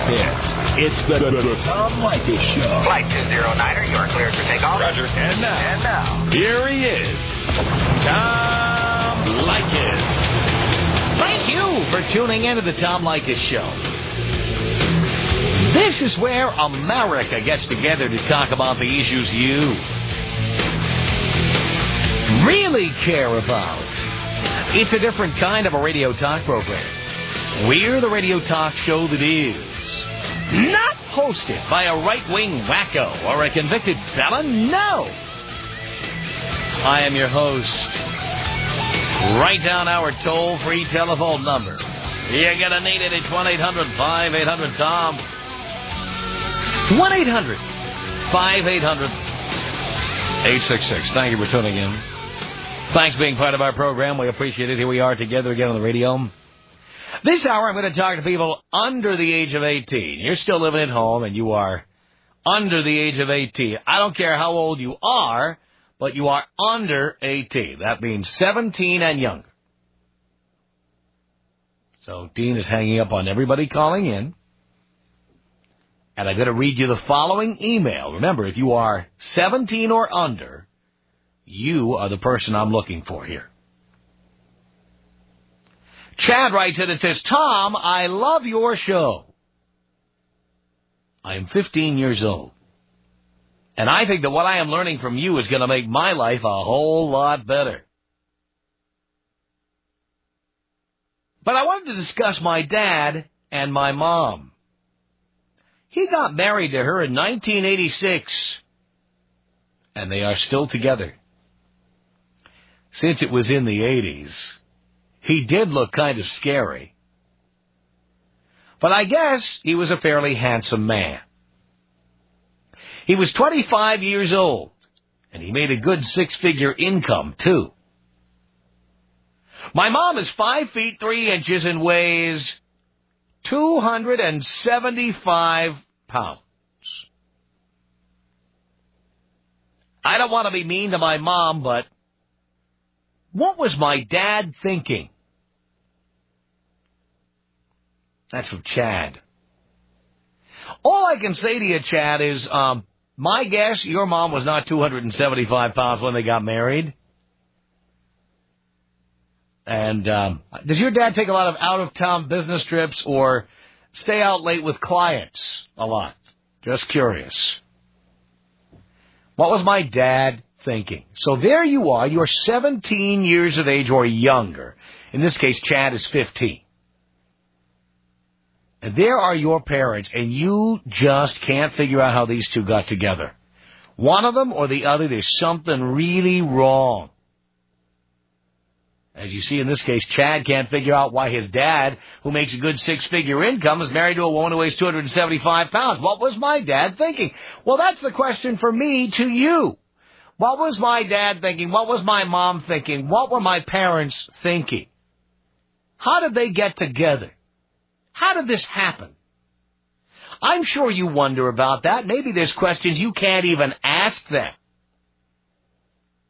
It's the Tom Leykis Show. Flight 209er, you are cleared for takeoff. Roger. And now, here he is, Tom Leykis. Thank you for tuning into the Tom Leykis Show. This is where America gets together to talk about the issues you really care about. It's a different kind of a radio talk program. We're the radio talk show that is not hosted by a right-wing wacko or a convicted felon. No. I am your host. Write down our toll-free telephone number. You're going to need it. It's 1-800-5800-TOM. 1-800-5800-866. Thank you for tuning in. Thanks for being part of our program. We appreciate it. Here we are together again on the radio. This hour, I'm going to talk to people under the age of 18. You're still living at home, and you are under the age of 18. I don't care how old you are, but you are under 18. That means 17 and younger. So Dean is hanging up on everybody calling in. And I'm going to read you the following email. Remember, if you are 17 or under, you are the person I'm looking for here. Chad writes in and says, Tom, I love your show. I am 15 years old. And I think that what I am learning from you is going to make my life a whole lot better. But I wanted to discuss my dad and my mom. He got married to her in 1986, and they are still together. Since it was in the 80s, he did look kind of scary. But I guess he was a fairly handsome man. He was 25 years old, and he made a good six-figure income, too. My mom is 5 feet 3 inches and weighs 275 pounds. I don't want to be mean to my mom, but what was my dad thinking? That's from Chad. All I can say to you, Chad, is my guess, your mom was not 275 pounds when they got married. And does your dad take a lot of out-of-town business trips or stay out late with clients a lot? Just curious. What was my dad thinking? So there you are. You're 17 years of age or younger. In this case, Chad is 15. And there are your parents, and you just can't figure out how these two got together. One of them or the other, there's something really wrong. As you see in this case, Chad can't figure out why his dad, who makes a good six-figure income, is married to a woman who weighs 275 pounds. What was my dad thinking? Well, that's the question for me to you. What was my dad thinking? What was my mom thinking? What were my parents thinking? How did they get together? How did this happen? I'm sure you wonder about that. Maybe there's questions you can't even ask them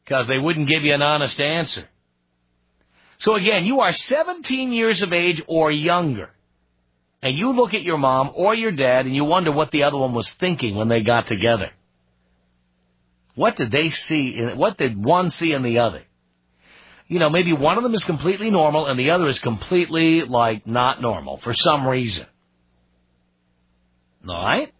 because they wouldn't give you an honest answer. So again, you are 17 years of age or younger, and you look at your mom or your dad and you wonder what the other one was thinking when they got together. What did they see? What did one see in the other? You know, maybe one of them is completely normal and the other is completely, not normal for some reason. All right?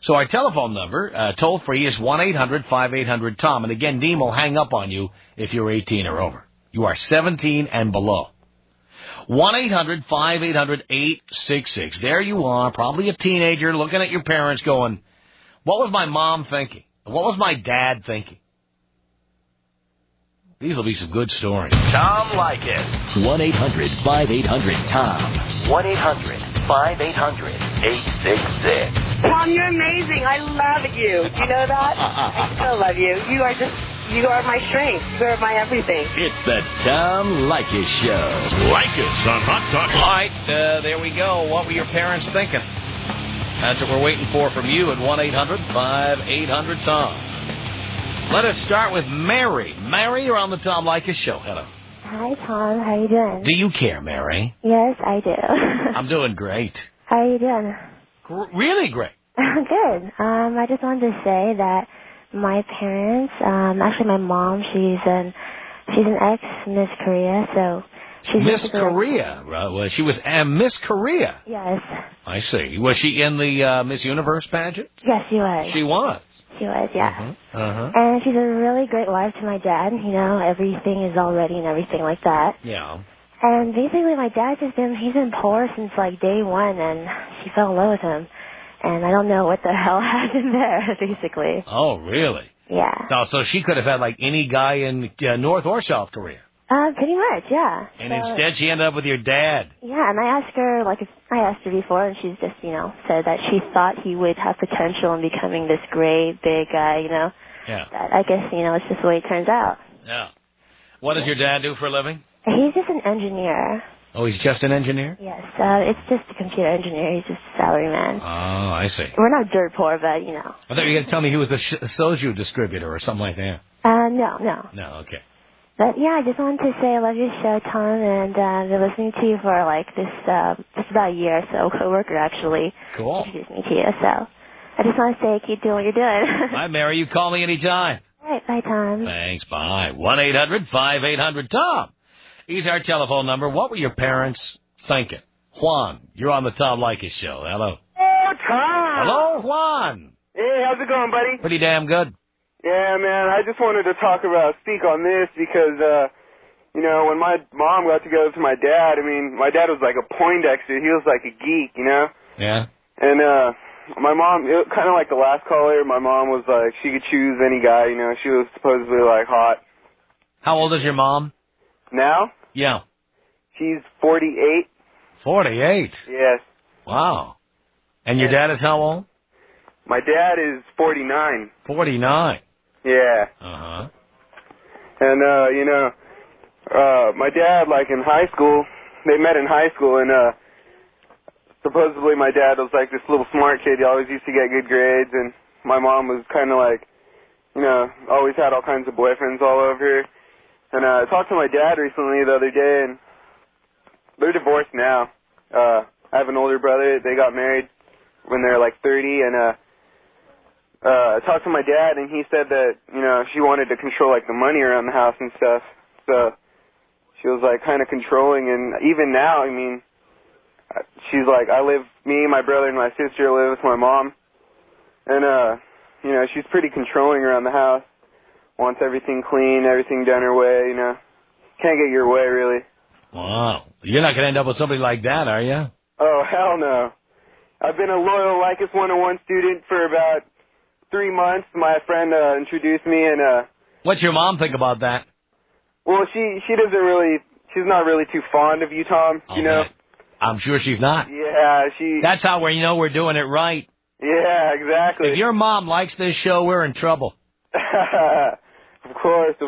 So our telephone number, toll-free, is 1-800-5800-TOM. And again, Dean will hang up on you if you're 18 or over. You are 17 and below. 1-800-5800-866. There you are, probably a teenager looking at your parents going, what was my mom thinking? What was my dad thinking? These will be some good stories. Tom Leykis. 1-800-5800-TOM. 1-800-5800-866. Tom, you're amazing. I love you. Do you know that? I still love you. You are my strength. You are my everything. It's the Tom Leykis Show. Leykis on Hot Talk. All right, there we go. What were your parents thinking? That's what we're waiting for from you at 1-800-5800-TOM. Let us start with Mary. Mary, you're on the Tom Leykis Show. Hello. Hi, Tom. How you doing? Do you care, Mary? Yes, I do. I'm doing great. How are you doing? Really great. Good. I just wanted to say that my parents, actually my mom, she's an ex-Miss Korea, so she's Miss Korea. Well, she was Miss Korea. Yes. I see. Was she in the Miss Universe pageant? Yes, she was. She was. She was, yeah. Uh-huh. And she's a really great wife to my dad. You know, everything is all ready and everything like that. Yeah. And basically my dad's he's been poor since like day one, and she fell in love with him. And I don't know what the hell happened there, basically. Oh, really? Yeah. No, so she could have had like any guy in North or South Korea. Pretty much, yeah. And instead she ended up with your dad. Yeah, and I asked her, I asked her before, and she's just, said that she thought he would have potential in becoming this great, big guy, Yeah. That I guess, it's just the way it turns out. Yeah. What does your dad do for a living? He's just an engineer. Oh, he's just an engineer? Yes, it's just a computer engineer. He's just a salaryman. Oh, I see. We're not dirt poor, but, I thought you were going to tell me he was a soju distributor or something like that. No. No, okay. But, yeah, I just wanted to say I love your show, Tom, and I've been listening to you for, just about a year or so. A coworker, actually, Cool. introduced me to you, so I just want to say keep doing what you're doing. Hi, Mary. You call me anytime. All right, bye, Tom. Thanks, bye. 1-800-5800-TOM. Here's our telephone number. What were your parents thinking? Juan, you're on the Tom Leykis Show. Hello. Oh, Tom! Hello, Juan. Hey, how's it going, buddy? Pretty damn good. Yeah, man, I just wanted to speak on this because, when my mom got together with my dad, my dad was like a Poindexter. He was like a geek, Yeah? And, my mom, kind of like the last caller, my mom was like, she could choose any guy, she was supposedly like hot. How old is your mom? Now? Yeah. She's 48. 48? Yes. Wow. And your dad is how old? My dad is 49. 49. Yeah. Uh-huh. And, my dad, in high school, they met in high school, and, supposedly my dad was like this little smart kid. He always used to get good grades, and my mom was kind of always had all kinds of boyfriends all over her. And I talked to my dad recently the other day, and they're divorced now. I have an older brother. They got married when they were 30, and I talked to my dad, and he said that, she wanted to control, the money around the house and stuff. So she was, kind of controlling, and even now, she's me, my brother, and my sister live with my mom. And, she's pretty controlling around the house. Wants everything clean, everything done her way, Can't get your way, really. Wow. You're not going to end up with somebody like that, are you? Oh, hell no. I've been a loyal Leykis 101 student for about 3 months. My friend introduced me, and... What's your mom think about that? Well, she doesn't really... She's not really too fond of you, Tom, Okay. I'm sure she's not. Yeah, That's how we're doing it right. Yeah, exactly. If your mom likes this show, we're in trouble. Of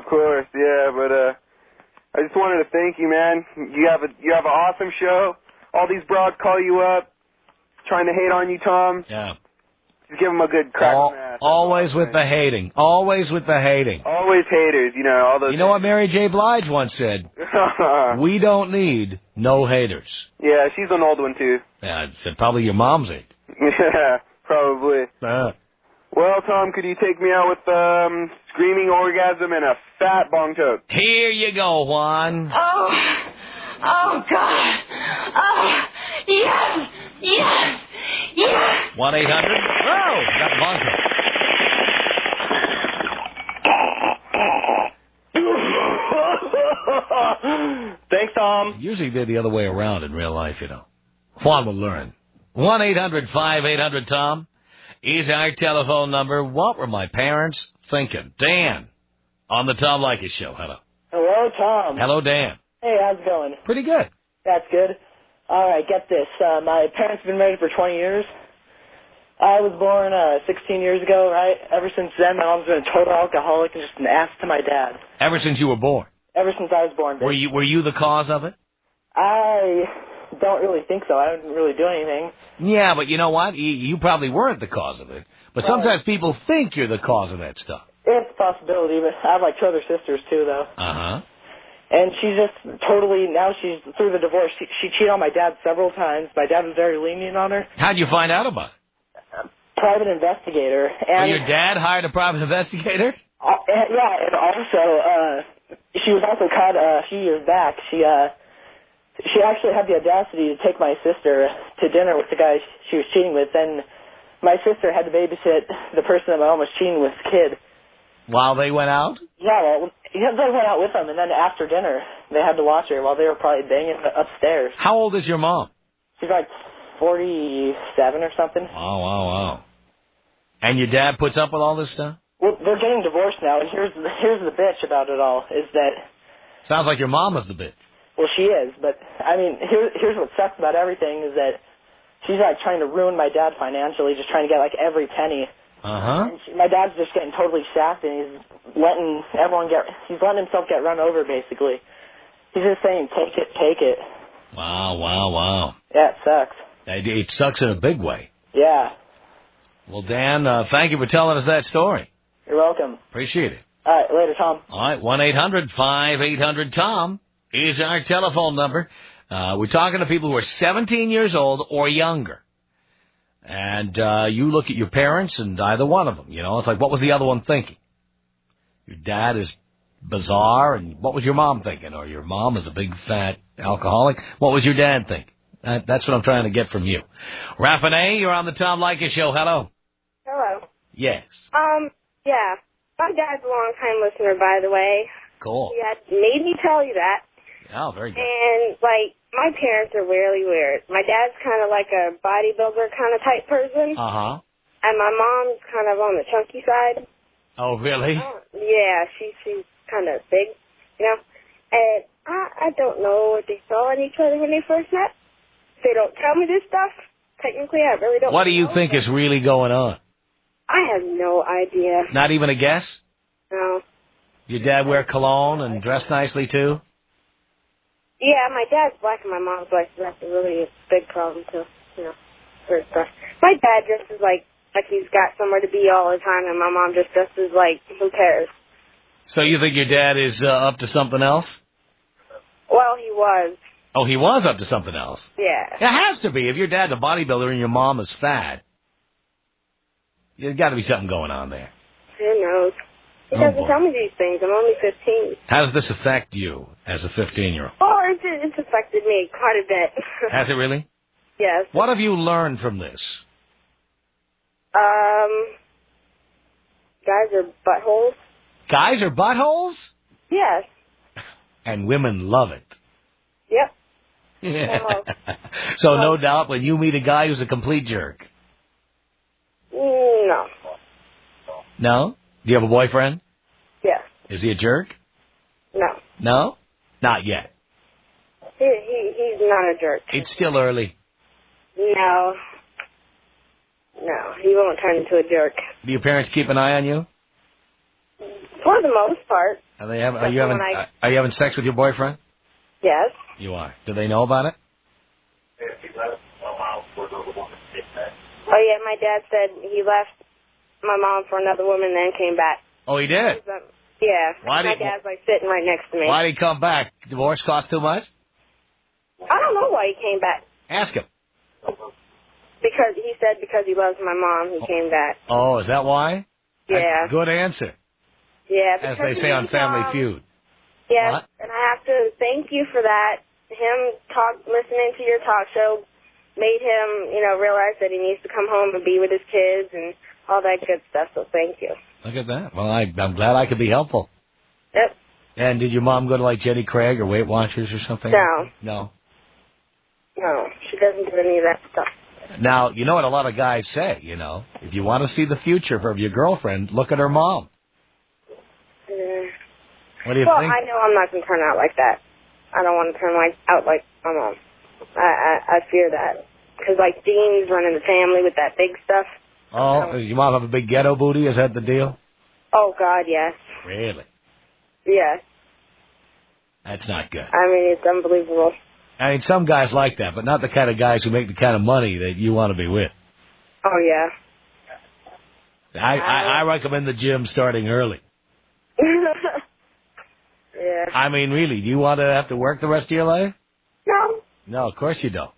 course, yeah, but I just wanted to thank you, man. You have an awesome show. All these broads call you up, trying to hate on you, Tom. Yeah. Just give them a good crack on the ass. Always with the hating. Always with the hating. Always haters, all those... You know what Mary J. Blige once said? We don't need no haters. Yeah, she's an old one, too. Yeah, it's probably your mom's age. Yeah, probably. Well, Tom, could you take me out with screaming orgasm and a fat bong toke? Here you go, Juan. Oh, God. Oh, yes, yes, yes. 1-800. Oh, got the bong toke. Thanks, Tom. Usually they're the other way around in real life, Juan will learn. 1-800-5800-TOM is our telephone number. What were my parents thinking? Dan, on the Tom Leykis Show. Hello. Hello, Tom. Hello, Dan. Hey, how's it going? Pretty good. That's good. All right, get this. My parents have been married for 20 years. I was born 16 years ago, right? Ever since then, my mom's been a total alcoholic and just an ass to my dad. Ever since you were born? Ever since I was born. Were you the cause of it? I don't really think so. I didn't really do anything. Yeah, but you know what? You probably weren't the cause of it. But sometimes people think you're the cause of that stuff. It's a possibility, but I have 2 other sisters, too, though. Uh-huh. And she's just totally, now she's through the divorce. She cheated on my dad several times. My dad was very lenient on her. How'd you find out about it? Private investigator. And your dad hired a private investigator? Yeah, and also, she was also caught a few years back. She actually had the audacity to take my sister to dinner with the guy she was cheating with, and my sister had to babysit the person that my mom was cheating with, kid. While they went out? Yeah, well, they went out with them, and then after dinner, they had to watch her while they were probably banging upstairs. How old is your mom? She's like 47 or something. Wow. And your dad puts up with all this stuff? Well, they're getting divorced now, and here's the bitch about it all, is that... Sounds like your mom is the bitch. Well, she is, but, I mean, here's what sucks about everything is that she's, like, trying to ruin my dad financially, just trying to get, like, every penny. Uh-huh. My dad's just getting totally sacked, and he's letting himself get run over, basically. He's just saying, take it. Wow. Yeah, it sucks. It sucks in a big way. Yeah. Well, Dan, thank you for telling us that story. You're welcome. Appreciate it. All right, later, Tom. All right, 1-800-5800-TOM is our telephone number. We're talking to people who are 17 years old or younger. And you look at your parents and either one of them, you know, it's like, what was the other one thinking? Your dad is bizarre, and what was your mom thinking? Or your mom is a big, fat alcoholic. What was your dad thinking? That's what I'm trying to get from you. Raffinay, you're on the Tom Leykis Show. Hello. Hello. Yes. Yeah. My dad's a long-time listener, by the way. Cool. He had made me tell you that. Oh, very good. And, like, my parents are really weird. My dad's kind of like a bodybuilder kind of type person. Uh-huh. And my mom's kind of on the chunky side. Oh, really? Yeah, she's kind of big, you know. And I don't know what they saw in each other when they first met. They don't tell me this stuff. Technically, I really don't What do you know, think is really going on? I have no idea. Not even a guess? No. Your dad wear cologne and dress nicely, too? Yeah, my dad's black and my mom's white, so that's a really big problem, too, you know, for stuff. My dad dresses like he's got somewhere to be all the time, and my mom just dresses like, who cares? So you think your dad is up to something else? Well, he was. Oh, he was up to something else? Yeah. It has to be. If your dad's a bodybuilder and your mom is fat, there's got to be something going on there. Who knows? He doesn't tell me these things. I'm only 15. How does this affect you as a 15-year-old? Oh, it's affected me quite a bit. Has it really? Yes. What have you learned from this? Guys are buttholes. Guys are buttholes? Yes. And women love it. Yep. So no doubt when you meet a guy who's a complete jerk. No. No? Do you have a boyfriend? Yes. Is he a jerk? No. No? Not yet. He's not a jerk. It's still early. No. No, he won't turn into a jerk. Do your parents keep an eye on you? For the most part. Are you having sex with your boyfriend? Yes. You are. Do they know about it? Oh, yeah, my dad said he left my mom for another woman, then came back. Oh, he did? Yeah. My dad's, like, sitting right next to me. Why did he come back? Divorce cost too much? I don't know why he came back. Ask him. Because he said because he loves my mom, he came back. Oh, is that why? Yeah. Good answer. Yeah. As they say on Family Feud. Yes, What? and I have to thank you for that. Listening to your talk show made him, realize that he needs to come home and be with his kids and all that good stuff, so thank you. Look at that. Well, I'm glad I could be helpful. Yep. And did your mom go to, like, Jenny Craig or Weight Watchers or something? No. No. No, she doesn't do any of that stuff. Now, you know what a lot of guys say, if you want to see the future of your girlfriend, look at her mom. What do you think? Well, I know I'm not going to turn out like that. I don't want to turn out like my mom. I fear that. Because, like, Dean's running the family with that big stuff. Oh, does your mom have a big ghetto booty? Is that the deal? Oh, God, yes. Really? Yes. That's not good. I mean, it's unbelievable. I mean, some guys like that, but not the kind of guys who make the kind of money that you want to be with. Oh, yeah. I recommend the gym starting early. Yeah. I mean, really, do you want to have to work the rest of your life? No. No, of course you don't.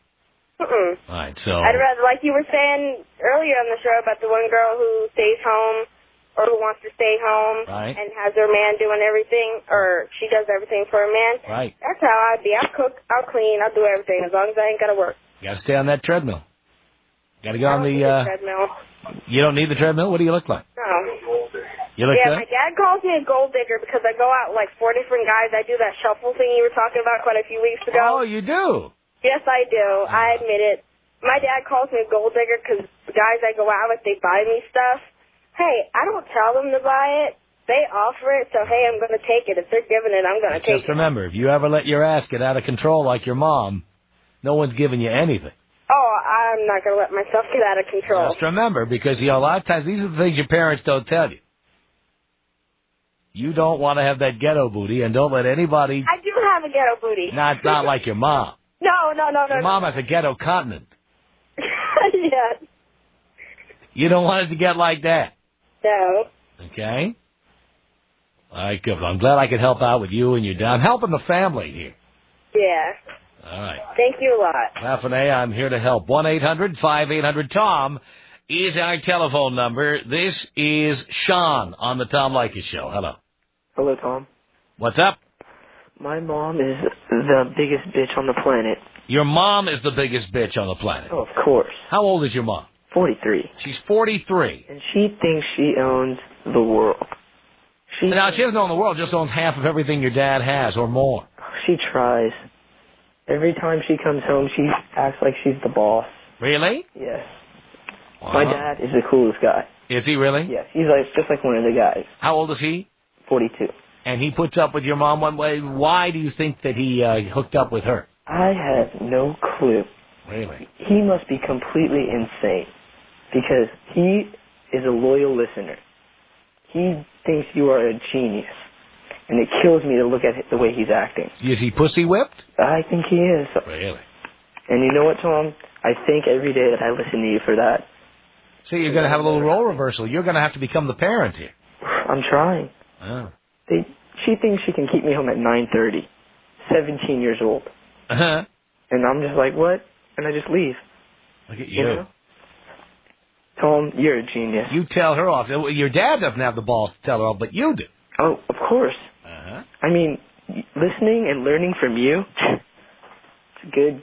Mm-mm. All right, so... I'd rather, like you were saying earlier on the show about the one girl who stays home or who wants to stay home and has her man doing everything, or she does everything for her man. Right. That's how I'd be. I'll cook, I'll clean, I'll do everything as long as I ain't got to work. You got to stay on that treadmill. Got to go on the... treadmill. You don't need the treadmill? What do you look like? No. You look good? My dad calls me a gold digger because I go out with like 4 different guys. I do that shuffle thing you were talking about quite a few weeks ago. Oh, you do? Yes, I do. I admit it. My dad calls me a gold digger because the guys I go out with, they buy me stuff. Hey, I don't tell them to buy it. They offer it, so hey, I'm going to take it. If they're giving it, I'm going to take it. Just remember, if you ever let your ass get out of control like your mom, no one's giving you anything. Oh, I'm not going to let myself get out of control. Just remember, because, a lot of times these are the things your parents don't tell you. You don't want to have that ghetto booty, and don't let anybody... I do have a ghetto booty. Not like your mom. No. Your mom has a ghetto continent. Yeah. You don't want it to get like that. No. Okay? All right, good. Well, I'm glad I could help out with you and your dad. I'm helping the family here. Yeah. All right. Thank you a lot. Raffinay, I'm here to help. 1-800-5800-TOM is our telephone number. This is Sean on the Tom Leykis Show. Hello. Hello, Tom. What's up? My mom is the biggest bitch on the planet. Your mom is the biggest bitch on the planet. Oh, of course. How old is your mom? 43. She's 43. And she thinks she owns the world. Now, she doesn't own the world, just owns half of everything your dad has or more. She tries. Every time she comes home, she acts like she's the boss. Really? Yes. Wow. My dad is the coolest guy. Is he really? Yes. He's like just like one of the guys. How old is he? 42. And he puts up with your mom one way. Why do you think that he hooked up with her? I have no clue. Really? He must be completely insane because he is a loyal listener. He thinks you are a genius, and it kills me to look at the way he's acting. Is he pussy whipped? I think he is. Really? And you know what, Tom? I thank every day that I listen to you for that. See, you're going to have a little role reversal. You're going to have to become the parent here. I'm trying. Oh. She thinks she can keep me home at 9:30. 17 years old. Uh-huh. And I'm just like, what? And I just leave. Look at you. You know? Tom, you're a genius. You tell her off. Your dad doesn't have the balls to tell her off, but you do. Oh, of course. Uh-huh. I mean, listening and learning from you, it's a good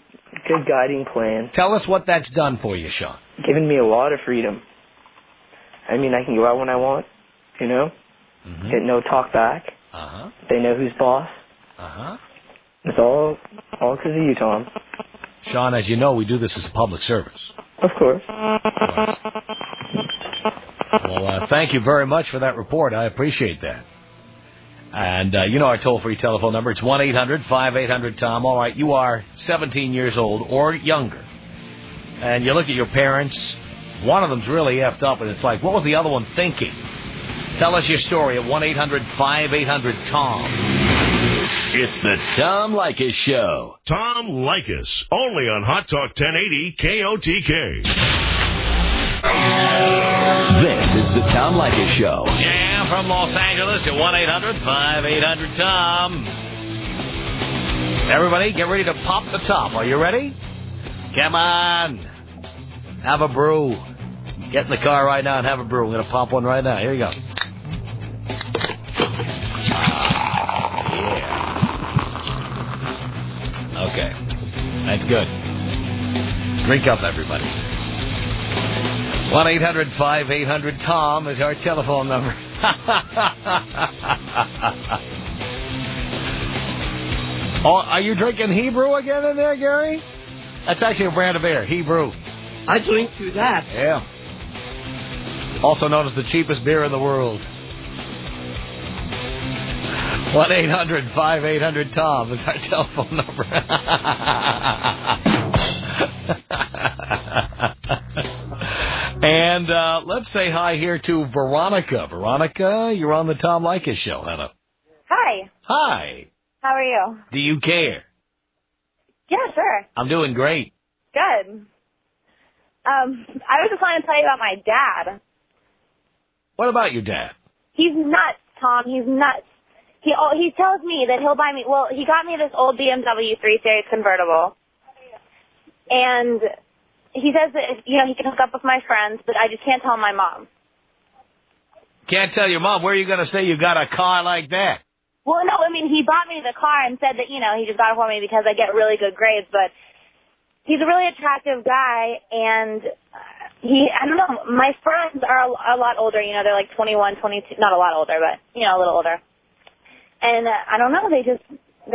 guiding plan. Tell us what that's done for you, Sean. Given me a lot of freedom. I mean, I can go out when I want, you know? Mm-hmm. Get no talk back. Uh-huh. They know who's boss. Uh-huh. It's all because of you, Tom. Sean, as you know, we do this as a public service. Of course. Well, thank you very much for that report. I appreciate that. And you know our toll-free telephone number. It's 1-800-5800-TOM. All right, you are 17 years old or younger. And you look at your parents. One of them's really effed up, and it's like, what was the other one thinking? Tell us your story at 1-800-5800-TOM. It's the Tom Leykis Show. Tom Leykis, only on Hot Talk 1080 KOTK. This is the Tom Leykis Show. Yeah, from Los Angeles at 1-800-5800-TOM. Everybody, get ready to pop the top. Are you ready? Come on. Have a brew. Get in the car right now and have a brew. I'm going to pop one right now. Here you go. Okay. That's good. Drink up, everybody. 1-800-5800-TOM is our telephone number. Oh, are you drinking Hebrew again in there, Gary? That's actually a brand of beer, Hebrew. I drink to that. Yeah. Also known as the cheapest beer in the world. 1-800-5800-TOM is our telephone number. And let's say hi here to Veronica. Veronica, you're on the Tom Leykis Show. Hello. Hi. Hi. How are you? Do you care? Yeah, sure. I'm doing great. Good. I was just wanting to tell you about my dad. What about your dad? He's nuts, Tom. He's nuts. He tells me that he'll buy me. Well, he got me this old BMW 3 Series convertible, and he says that he can hook up with my friends, but I just can't tell my mom. Can't tell your mom. Where are you going to say you got a car like that? Well, no, I mean, he bought me the car and said that he just got it for me because I get really good grades, but he's a really attractive guy, and I don't know, my friends are a lot older, they're like 21, 22, not a lot older, but, a little older. And I don't know, they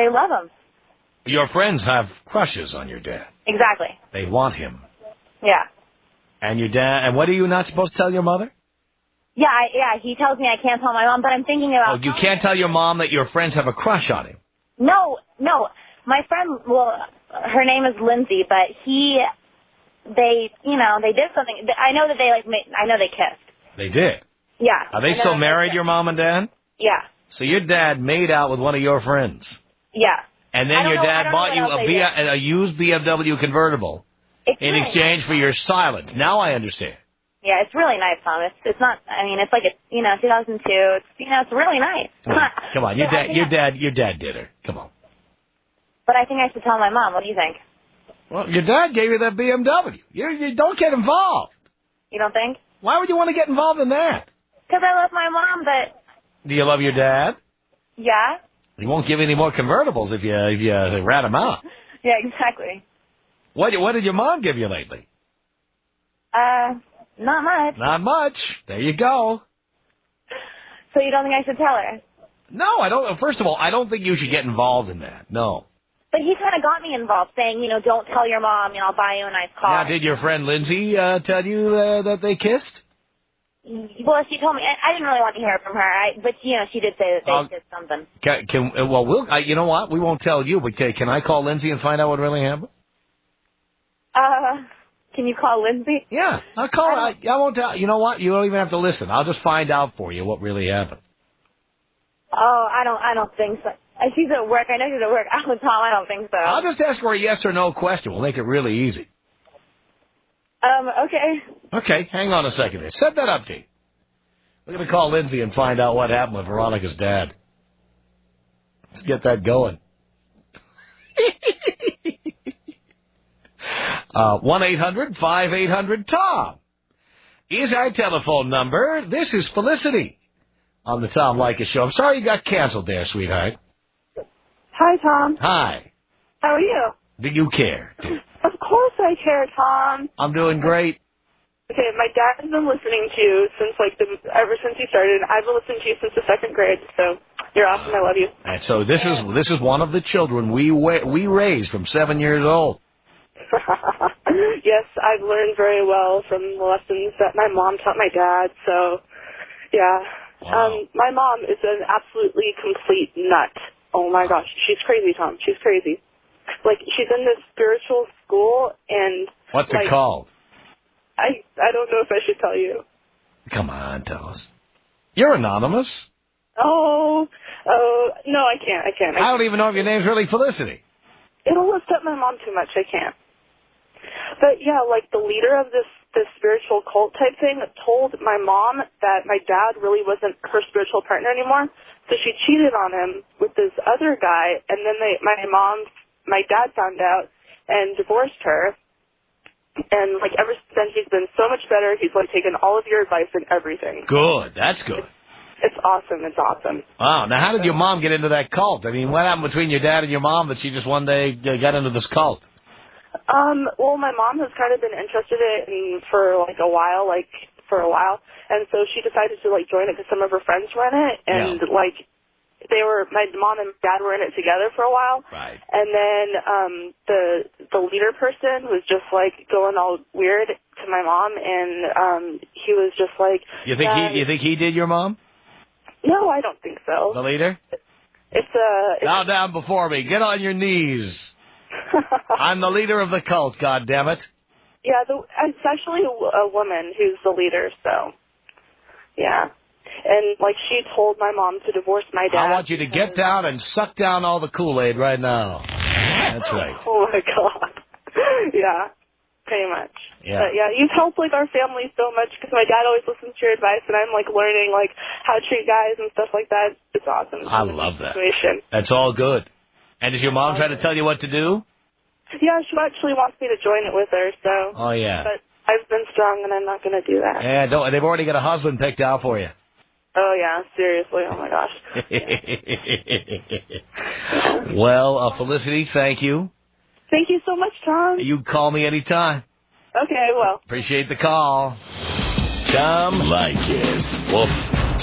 love him. Your friends have crushes on your dad. Exactly. They want him. Yeah. And your dad, and what are you not supposed to tell your mother? Yeah, he tells me I can't tell my mom, but I'm thinking about... Oh, you can't tell your mom that your friends have a crush on him? No, my friend, her name is Lindsay, but they did something. I know that I know they kissed. They did? Yeah. Are they still married, your mom and dad? Yeah. So your dad made out with one of your friends? Yeah. And then your dad bought you a used BMW convertible in exchange for your silence. Now I understand. Yeah, it's really nice, Tom. It's not. I mean, it's like 2002. It's really nice. Come on, your dad did her. Come on. But I think I should tell my mom. What do you think? Well, your dad gave you that BMW. You don't get involved. You don't think? Why would you want to get involved in that? Because I love my mom, but... Do you love your dad? Yeah. He won't give you any more convertibles if you rat him out. Yeah, exactly. What did your mom give you lately? Not much. Not much. There you go. So you don't think I should tell her? No, I don't. First of all, I don't think you should get involved in that. No. But he kind of got me involved, saying, don't tell your mom, I'll buy you a nice car. Now, did your friend Lindsay tell you that they kissed? Well, she told me. I didn't really want to hear it from her, but she did say that they did something. You know what? We won't tell you, but can I call Lindsay and find out what really happened? Can you call Lindsay? Yeah, I'll call her. I won't tell. You know what? You don't even have to listen. I'll just find out for you what really happened. Oh, I don't think so. She's at work. I know she's at work. Tom, I don't think so. I'll just ask her a yes or no question. We'll make it really easy. Okay. Okay, hang on a second here. Set that up, T. We're going to call Lindsay and find out what happened with Veronica's dad. Let's get that going. 1-800-5800-TOM is our telephone number. This is Felicity on the Tom Leykis Show. I'm sorry you got canceled there, sweetheart. Hi, Tom. Hi. How are you? Do you care? Of course I care, Tom. I'm doing great. Okay, my dad has been listening to you since ever since he started. I've been listening to you since the 2nd grade, so you're awesome. I love you. And so this is one of the children we raised from 7 years old. Yes, I've learned very well from the lessons that my mom taught my dad. So, yeah. Wow. My mom is an absolutely complete nut. Oh my gosh, she's crazy, Tom. She's crazy. She's in this spiritual school, and what's it called? I don't know if I should tell you. Come on, tell us. You're anonymous. Oh, no, I can't. I don't even know if your name's really Felicity. It'll lift up my mom too much. I can't. But yeah, the leader of this spiritual cult type thing told my mom that my dad really wasn't her spiritual partner anymore. So she cheated on him with this other guy, and then my dad found out and divorced her. And ever since then, he's been so much better. He's taken all of your advice and everything. Good, that's good. It's awesome. It's awesome. Wow. Now, how did your mom get into that cult? I mean, what happened between your dad and your mom that she just one day got into this cult? Well, my mom has kind of been interested in it for a while, and so she decided to join it because some of her friends were in it, and my mom and dad were in it together for a while. Right. And then the leader person was just going all weird to my mom, and he was just You think he did your mom? No, I don't think so. The leader? Bow down before me. Get on your knees. I'm the leader of the cult, goddammit. Yeah, it's actually a woman who's the leader, so, yeah. And, she told my mom to divorce my dad. I want you to get down and suck down all the Kool-Aid right now. That's right. Oh, my God. Yeah. pretty much. Yeah. But yeah, you've helped like our family so much because my dad always listens to your advice, and I'm like learning like how to treat guys and stuff like that. It's awesome. I love that. Situation. That's all good. And does your mom try to tell you what to do? Yeah, she actually wants me to join it with her. So. Oh yeah. But I've been strong, and I'm not going to do that. Yeah, don't. They've already got a husband picked out for you. Oh yeah, seriously. Oh my gosh. Well, Felicity, thank you. Thank you so much, Tom. You call me anytime. Okay, well. Appreciate the call. Tom Leykis. Woof.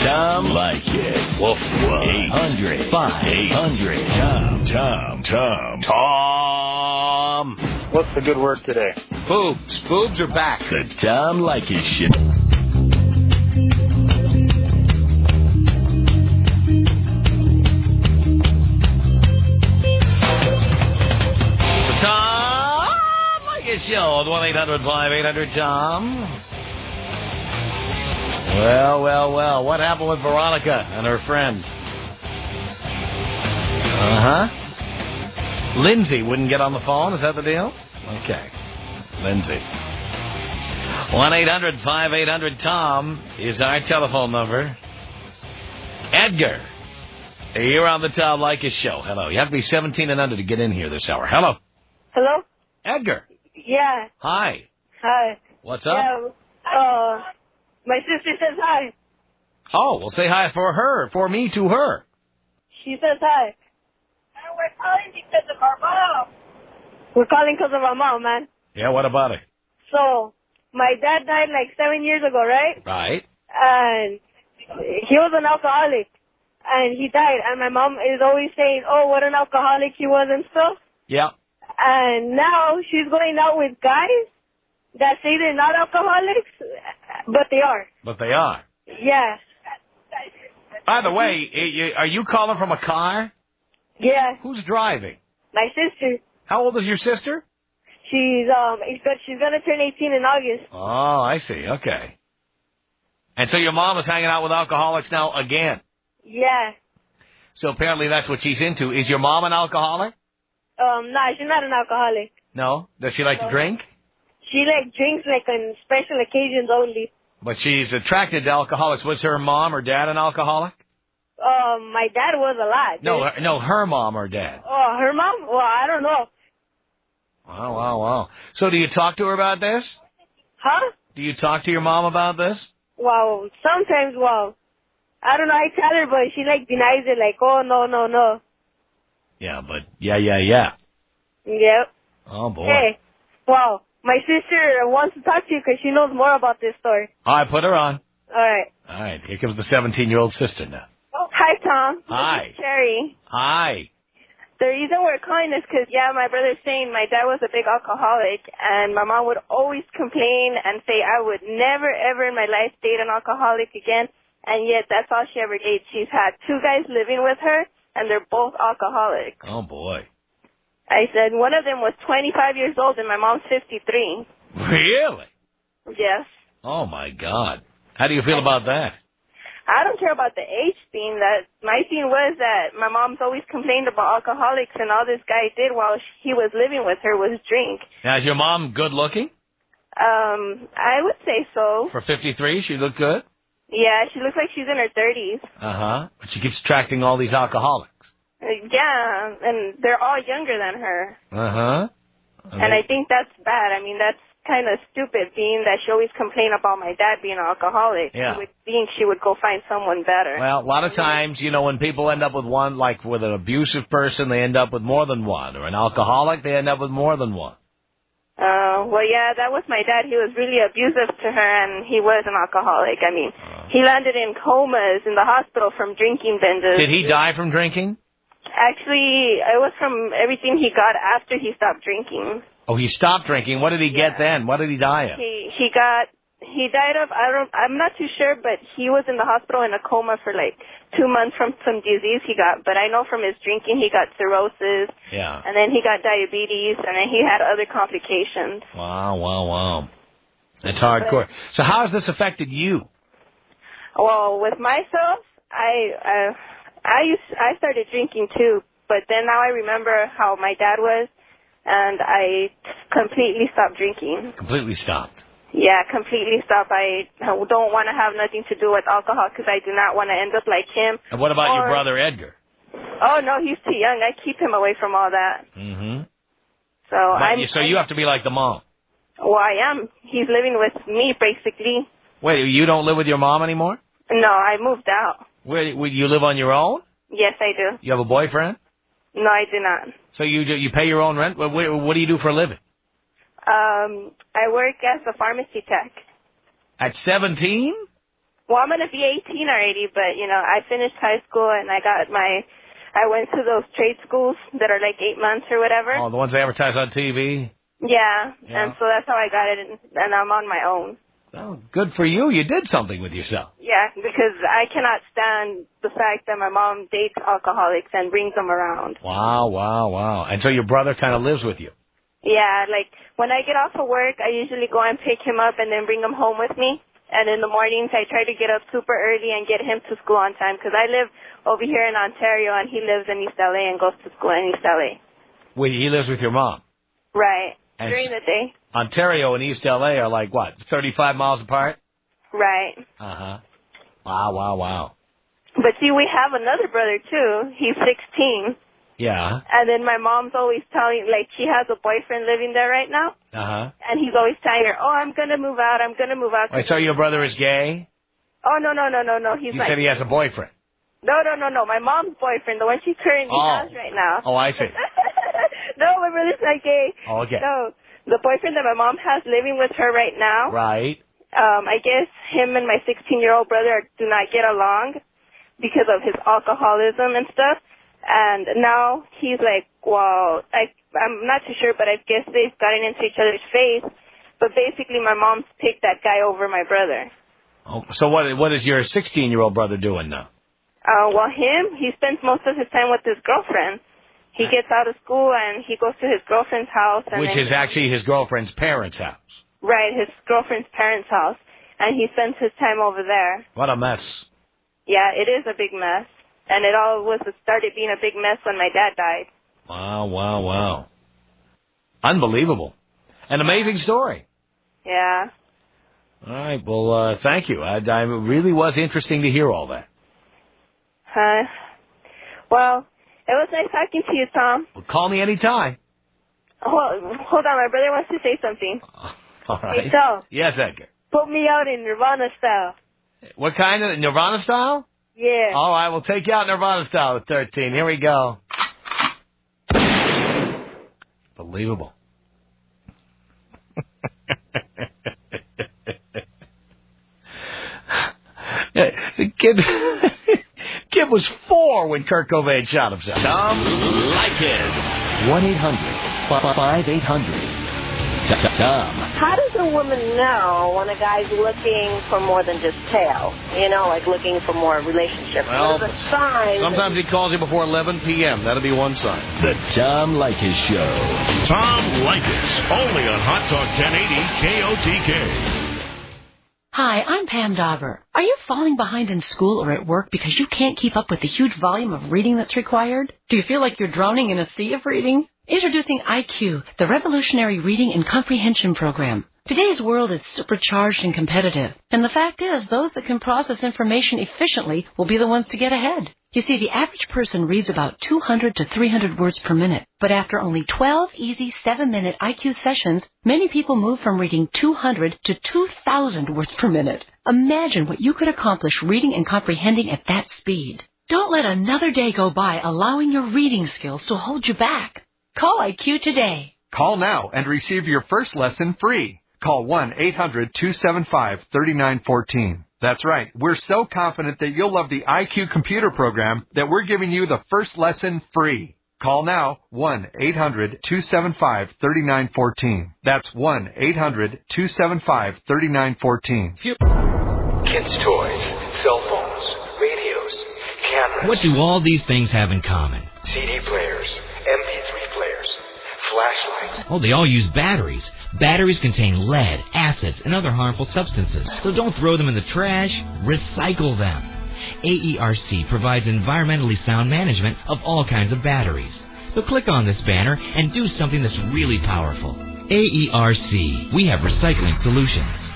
Tom Leykis. Woof. 800-5800. Tom. What's the good word today? Boobs. Boobs are back. The Tom Leykis Show. Show, 1-800-5800-TOM. Well, what happened with Veronica and her friend? Lindsay wouldn't get on the phone, is that the deal? Okay. Lindsay. 1-800-5800-TOM is our telephone number. Edgar, you're on the Tom Leykis Show. Hello. You have to be 17 and under to get in here this hour. Hello. Hello? Edgar. Yeah. Hi. Hi. What's up? Yeah, my sister says hi. Oh, well, say hi for her, for me to her. She says hi. And we're calling because of our mom. We're calling because of our mom, man. Yeah, what about it? So, my dad died like 7 years ago, right? Right. And he was an alcoholic. And he died. And my mom is always saying, oh, what an alcoholic he was and stuff. Yeah. And now she's going out with guys that say they're not alcoholics, but they are. But they are. Yeah. By the way, are you calling from a car? Yeah. Who's driving? My sister. How old is your sister? She's gonna turn 18 in August. Oh, I see. Okay. And so your mom is hanging out with alcoholics now again. Yeah. So apparently that's what she's into. Is your mom an alcoholic? Nah, she's not an alcoholic. No. Does she like to drink? She drinks like on special occasions only. But she's attracted to alcoholics. Was her mom or dad an alcoholic? My dad was a lot. No, her mom or dad. Oh, her mom? Well, I don't know. Wow. So do you talk to her about this? Huh? Do you talk to your mom about this? Well, sometimes, I don't know, I tell her, but she denies it, oh, no. Yeah, but yeah. Yep. Oh, boy. Hey, my sister wants to talk to you because she knows more about this story. All right, put her on. All right, here comes the 17-year-old sister now. Hi, Tom. Hi. This is Cherry. Hi. The reason we're calling is because, my brother's saying my dad was a big alcoholic, and my mom would always complain and say I would never, ever in my life date an alcoholic again, and yet that's all she ever did. She's had 2 guys living with her, and they're both alcoholics. Oh, boy. I said one of them was 25 years old, and my mom's 53. Really? Yes. Oh, my God. How do you feel about that? I don't care about the age thing. My thing was that my mom's always complained about alcoholics, and all this guy did while he was living with her was drink. Now, is your mom good looking? I would say so. For 53, she looked good? Yeah, she looks like she's in her 30s. Uh-huh. But she keeps attracting all these alcoholics. Yeah, and they're all younger than her. Uh-huh. And I think that's bad. I mean, that's kind of stupid, being that she always complained about my dad being an alcoholic. Yeah. You would think she would go find someone better. Well, a lot of times, when people end up with one, like with an abusive person, they end up with more than one. Or an alcoholic, they end up with more than one. Well, yeah, that was my dad. He was really abusive to her, and he was an alcoholic. I mean, he landed in comas in the hospital from drinking binges. Did he die from drinking? Actually, it was from everything he got after he stopped drinking. Oh, he stopped drinking. What did he get then? What did he die of? He died of, I'm not too sure, but he was in the hospital in a coma for 2 months from some disease he got. But I know from his drinking he got cirrhosis. Yeah. And then he got diabetes, and then he had other complications. Wow. That's hardcore. So how has this affected you? Well, with myself, I started drinking too, but then now I remember how my dad was, and I completely stopped drinking. Completely stopped. Yeah, completely stopped. I don't want to have nothing to do with alcohol because I do not want to end up like him. And what about your brother Edgar? Oh, no, he's too young. I keep him away from all that. Mm-hmm. So you have to be like the mom. Well, I am. He's living with me, basically. Wait, you don't live with your mom anymore? No, I moved out. Where you live on your own? Yes, I do. You have a boyfriend? No, I do not. So you pay your own rent? What do you do for a living? I work as a pharmacy tech. At 17? Well, I'm going to be 18 already, but, I finished high school and I went to those trade schools that are like 8 months or whatever. Oh, the ones they advertise on TV? Yeah, and so that's how I got it, and I'm on my own. Oh, good for you. You did something with yourself. Yeah, because I cannot stand the fact that my mom dates alcoholics and brings them around. Wow. And so your brother kind of lives with you? Yeah, like when I get off of work, I usually go and pick him up and then bring him home with me. And in the mornings, I try to get up super early and get him to school on time because I live over here in Ontario and he lives in East LA and goes to school in East LA. Wait, he lives with your mom? Right. And during the day. Ontario and East LA are like, what, 35 miles apart? Right. Uh-huh. Wow. But see, we have another brother, too. He's 16. Yeah. And then my mom's always telling, like, she has a boyfriend living there right now. Uh-huh. And he's always telling her, I'm going to move out. Wait, so your brother is gay? Oh, no. He's you like... said he has a boyfriend. No. My mom's boyfriend, the one she currently has right now. Oh, I see. No, my brother's not gay. Oh, okay. No, the boyfriend that my mom has living with her right now. Right. I guess him and my 16-year-old brother do not get along because of his alcoholism and stuff. And now he's like, well, I'm not too sure, but I guess they've gotten into each other's face. But basically, my mom's picked that guy over my brother. Oh, so what is your 16-year-old brother doing now? Well, he spends most of his time with his girlfriend. He gets out of school and he goes to his girlfriend's house. And which is actually his girlfriend's parents' house. Right, his girlfriend's parents' house. And he spends his time over there. What a mess. Yeah, it is a big mess. And it started being a big mess when my dad died. Wow. Unbelievable. An amazing story. Yeah. All right, well, thank you. I really was interesting to hear all that. Well, it was nice talking to you, Tom. Well, call me anytime. Hold on, my brother wants to say something. All right. Hey, Tom. Yes, Edgar. Put me out in Nirvana style. What kind of Nirvana style? Yeah. All right, we'll take you out Nirvana style at 13. Here we go. Believable. The kid was 4 when Kurt Cobain shot himself. Tom Leykis. 1-800-5800-TOM. How does a woman know when a guy's looking for more than just tail? Like looking for more relationship. Well, what are the signs? sometimes he calls you before 11 p.m. That'll be one sign. The Tom Leykis Show. Tom Leykis. Only on Hot Talk 1080 KOTK. Hi, I'm Pam Dauber. Are you falling behind in school or at work because you can't keep up with the huge volume of reading that's required? Do you feel like you're drowning in a sea of reading? Introducing IQ, the revolutionary reading and comprehension program. Today's world is supercharged and competitive, and the fact is those that can process information efficiently will be the ones to get ahead. You see, the average person reads about 200 to 300 words per minute, but after only 12 easy 7-minute IQ sessions, many people move from reading 200 to 2,000 words per minute. Imagine what you could accomplish reading and comprehending at that speed. Don't let another day go by allowing your reading skills to hold you back. Call IQ today. Call now and receive your first lesson free. Call 1-800-275-3914. That's right. We're so confident that you'll love the IQ computer program that we're giving you the first lesson free. Call now, 1-800-275-3914. That's 1-800-275-3914. Kids' toys, cell phones, radios, cameras. What do all these things have in common? CD players, MP3 players, flashlights. Oh, they all use batteries. Batteries contain lead, acids, and other harmful substances. So don't throw them in the trash. Recycle them. AERC provides environmentally sound management of all kinds of batteries. So click on this banner and do something that's really powerful. AERC. We have recycling solutions.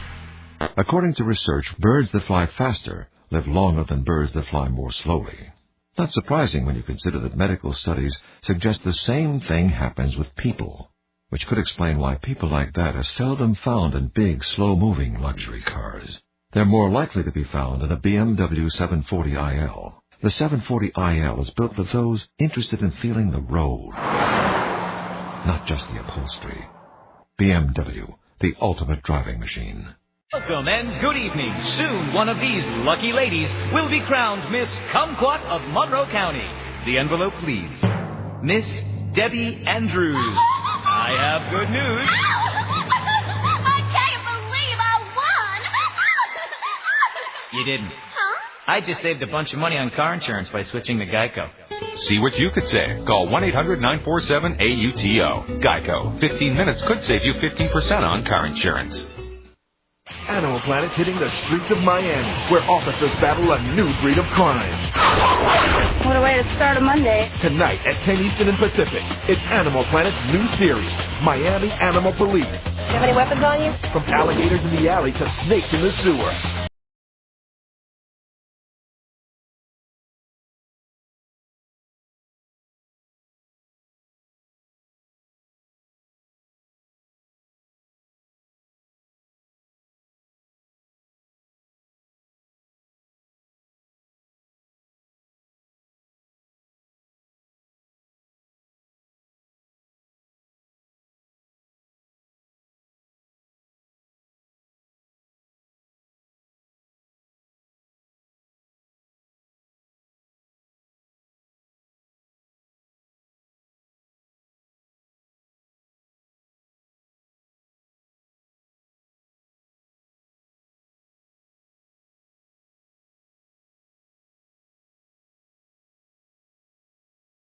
According to research, birds that fly faster live longer than birds that fly more slowly. Not surprising when you consider that medical studies suggest the same thing happens with people, which could explain why people like that are seldom found in big, slow-moving luxury cars. They're more likely to be found in a BMW 740iL. The 740iL is built for those interested in feeling the road, not just the upholstery. BMW, the ultimate driving machine. Welcome and good evening. Soon one of these lucky ladies will be crowned Miss Kumquat of Monroe County. The envelope, please. Miss Debbie Andrews. I have good news. I can't believe I won. You didn't. I just saved a bunch of money on car insurance by switching to Geico. See what you could save. Call 1-800-947-AUTO. Geico. 15 minutes could save you 15% on car insurance. Animal Planet's hitting the streets of Miami, where officers battle a new breed of crime. What a way to start a Monday. Tonight at 10 Eastern and Pacific, it's Animal Planet's new series, Miami Animal Police. Do you have any weapons on you? From alligators in the alley to snakes in the sewer.